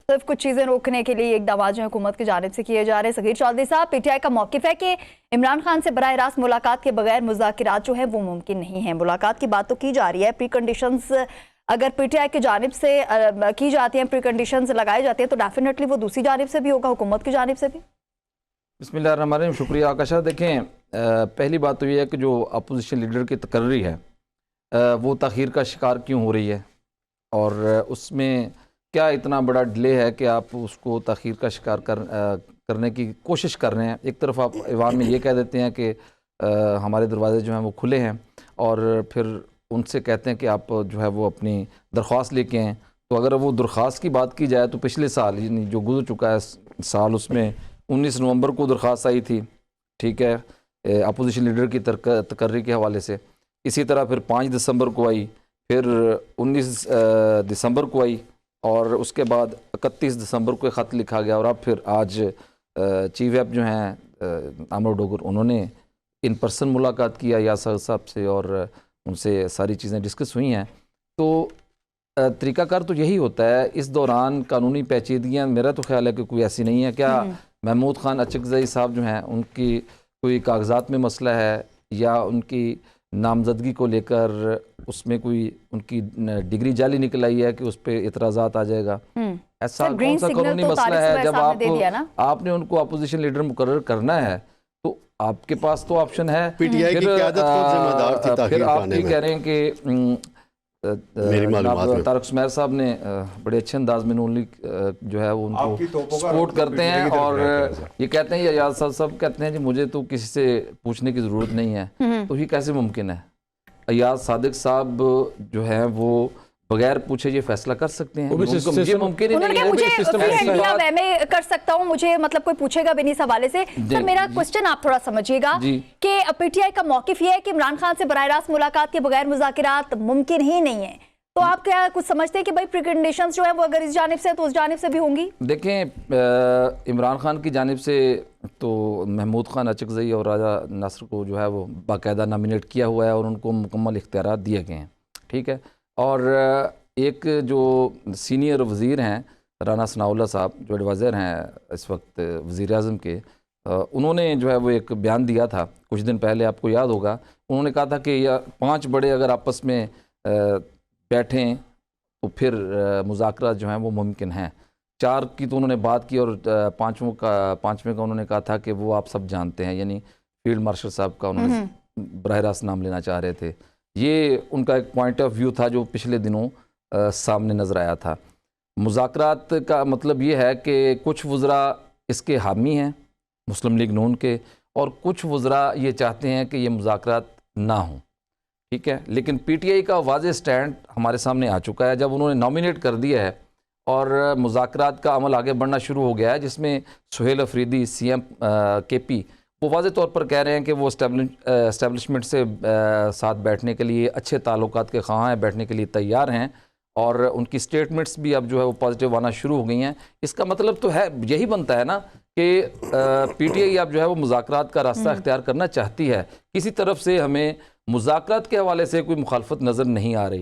सिर्फ कुछ चीजें रोकने के लिए इकदाम जो हुकूमत की जानिब से किए जा रहे हैं। सगीर चौधरी साहब, पीटीआई का मौकिफ है कि इमरान खान से बराह रास्त मुलाकात के बगैर मुज़ाकिरात जो है वो मुमकिन नहीं है। मुलाकात की बात तो की जा रही है, प्री कंडीशंस अगर पीटीआई की जानिब से की जाती हैं, प्री कंडीशंस लगाई जाती हैं, तो डेफिनेटली वो दूसरी जानिब से भी होगा, हुकूमत की जानिब से भी। बिस्मिल्लाहिर्रहमानिर्रहीम, शुक्रिया आकाशा। देखें, पहली बात तो ये है कि जो अपोजिशन लीडर की तकर्री है वो तख़ीर का शिकार क्यों हो रही है और उसमें क्या इतना बड़ा डिले है कि आप उसको तख़ीर का शिकार करने की कोशिश कर रहे हैं। एक तरफ आप ईवान में ये कह देते हैं कि हमारे दरवाजे जो हैं वो खुले हैं और फिर उनसे कहते हैं कि आप जो है वो अपनी दरख्वास्त लेके आएँ। तो अगर वो दरख्वास्त की बात की जाए तो पिछले साल यानी जो गुजर चुका है साल, उसमें 19 नवंबर को दरख्वास्त आई थी, ठीक है, अपोजिशन लीडर की तकर्री के हवाले से। इसी तरह फिर 5 दिसंबर को आई, फिर 19 दिसंबर को आई और उसके बाद 31 दिसंबर को ख़त लिखा गया और अब फिर आज चीफ व्हिप जो हैं आमर डोगर, उन्होंने इन पर्सन मुलाकात किया यासर साहब से और उनसे सारी चीज़ें डिस्कस हुई हैं। तो तरीक़ाकार तो यही होता है। इस दौरान कानूनी पेचीदगियाँ मेरा तो ख्याल है कि कोई ऐसी नहीं है। क्या महमूद खान अचकज़ई साहब जो हैं उनकी कोई कागजात में मसला है या उनकी नामजदगी को लेकर उसमें कोई उनकी डिग्री जाली निकल आई है कि उस पर इतराज़ात आ जाएगा? ऐसा कौन सा कानूनी मसला है? जब आपने उनको अपोजिशन लीडर मुकर्रर करना है तो आपके पास तो ऑप्शन है। पीटीआई की क़यादत खुद ज़िम्मेदार थी ताक़ीर आप ये कह रहे हैं कि तारक उस्मैर साहब ने बड़े अच्छे अंदाज में नून लीग जो है वो उनको सपोर्ट करते हैं और ये कहते हैं, या सब कहते हैं कि मुझे तो किसी से पूछने की ज़रूरत नहीं है। तो ये कैसे मुमकिन है? अयाज सादिक साहब जो है वो बगैर पूछे ये फैसला कर सकते हैं? मुझे मुमकिन ही नहीं है। मुझे मैं कर सकता हूं, मुझे मतलब कोई पूछेगा भी नहीं इस हवाले से। सर, मेरा क्वेश्चन आप थोड़ा समझिएगा कि पीटीआई का मौकिफ ये है कि इमरान खान से बराह रास्त मुलाकात के बगैर मुज़ाकिरात मुमकिन ही नहीं है। तो आप क्या कुछ समझते हैं कि भाई प्रीकंडीशंस जो है वो अगर इस जानिब से तो उस जानिब से भी होंगी? देखें, इमरान खान की जानिब से तो महमूद खान अचकज़ई और राजा नासिर को जो है वो बाकायदा नॉमिनेट किया हुआ है और उनको मुकम्मल इख्तियारात दिए गए हैं, ठीक है। और एक जो सीनियर वज़ीर हैं राना सनाउल्लाह साहब, जो एडवाइज़र हैं इस वक्त वज़ीर आज़म के, उन्होंने जो है वो एक बयान दिया था कुछ दिन पहले, आपको याद होगा। उन्होंने कहा था कि 5 बड़े अगर आपस में बैठें तो फिर मुज़ाकरात जो हैं वो मुमकिन हैं। 4 की तो उन्होंने बात की और पाँचवें का उन्होंने कहा था कि वो आप सब जानते हैं, यानी फील्ड मार्शल साहब का उन्होंने बराह रास्त नाम लेना चाह रहे थे। ये उनका एक पॉइंट ऑफ व्यू था जो पिछले दिनों सामने नज़र आया था। मुज़ाकरात का मतलब ये है कि कुछ वज़रा इसके हामी हैं मुस्लिम लीग नून के, और कुछ वज़रा ये चाहते हैं कि ये मुज़ाकरात ना हों, ठीक है। लेकिन पीटीआई का वाज़ेह स्टैंड हमारे सामने आ चुका है। जब उन्होंने नॉमिनेट कर दिया है और मुज़ाकरात का अमल आगे बढ़ना शुरू हो गया है, जिसमें सुहेल अफरीदी CM KP वो वाज़ेह तौर पर कह रहे हैं कि वो एस्टेब्लिशमेंट से साथ बैठने के लिए, अच्छे ताल्लुकात के ख़्वाह हैं, बैठने के लिए तैयार हैं और उनकी स्टेटमेंट्स भी अब जो है वो पॉजिटिव आना शुरू हो गई हैं। इसका मतलब तो है, यही बनता है ना कि पीटीआई अब जो है वो मुज़ाकरात का रास्ता इख्तियार करना चाहती है। किसी तरफ से हमें मुज़ाकरात के हवाले से कोई मुखालफत नज़र नहीं आ रही।